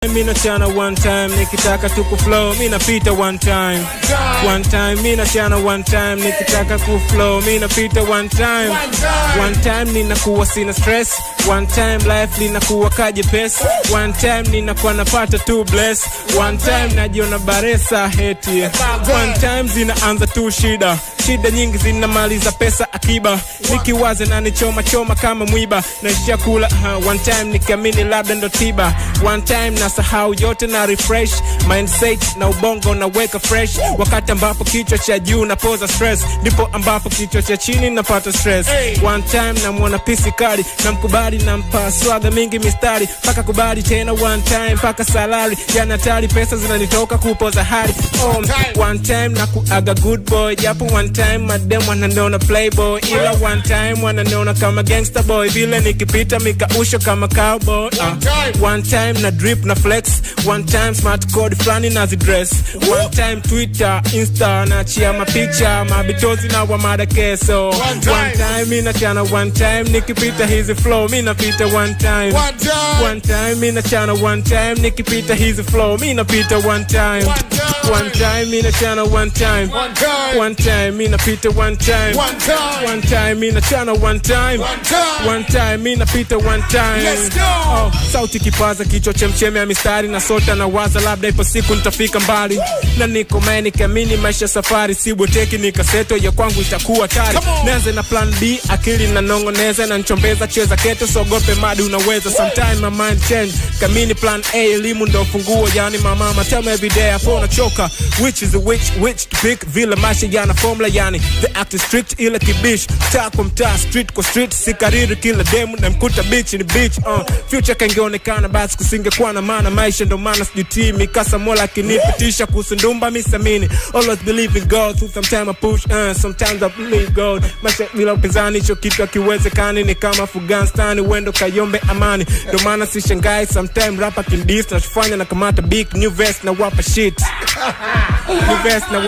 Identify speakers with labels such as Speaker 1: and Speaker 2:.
Speaker 1: Mina chana one time, nikitaka tuku flow, mina pita one time. One time, mina chana one time, nikitaka ku flow, mina pita one time. One time, nina kuwa sina stress. One time, life lina kuwa kaje pesa. One time, nina kuwa napata tu bless. One time, najiona baresa heti. One time, zinaanza tu shida. Shida nyingi zinamaliza pesa akiba. Nikiwaze na nichoma choma kama mwiba. Naishia kula, one time, nikiamini labda ndo tiba. One time, nasahau yote na refresh mindset na ubongo na weka fresh. Wakati ambapo kichwa cha juu napoza stress, ndipo ambapo kichwa cha chini napata stress. One time namuona pisi kali, namkubali nampa swaga mingi mistari, paka kubali tena one time, paka salary ya natali, pesa zinanitoka kupoza hali. One time na kuaga good boy, japo one time madem wananiona playboy, ila one time wananiona kama gangster boy, vile nikipita mikausho kama cowboy. One time na drip na flex, one time smart code flani nazi dress. One time Twitter, Insta na chia mapicha, mabitozi na wamada keso. One time mina chana one time, nikipita hizi flow mina pita one time. One time mina chana one time, nikipita hizi flow mina pita one time. One time mina chana one time. One time mina pita one time. One time mina chana one time. One time mina pita one time.
Speaker 2: Let's go.
Speaker 1: Sauti kipaza kichwa chemcheme ya mistari, na sota na waza labda ipo siku nitafika mbali. Na niko maini kamini maisha safari, siboteki nikaseto ya kwangu itakuwa tari. Neze na plan B, akili na nongoneza na nchombeza, cheza keto sogope madi unaweza. Sometime my mind change, kamini plan A, elimu ndo funguo yani mama tell me every day hapo unachoka. Which is a which to pick, vile maisha yana formula yani. The act is strict ila kibish, taa kwa mtaa street kwa street, sikariri kila demu na mkuta bitch ni bitch. Future kangeonekana basi kusingekuwa na maana, maisha ndo maana sijutii mikasa mola kinipitisha kusundumba misamini. Always believe in God, so sometimes I push, sometimes I believe God. Maisha bila upinzani, cho kitu hakiwezekani, ni kama Afghanistan, wendo kayombe amani. Ndo maana sishangai, sometimes rapa can diss, nachofanya na kamata big new vest na wapa shit. New vest na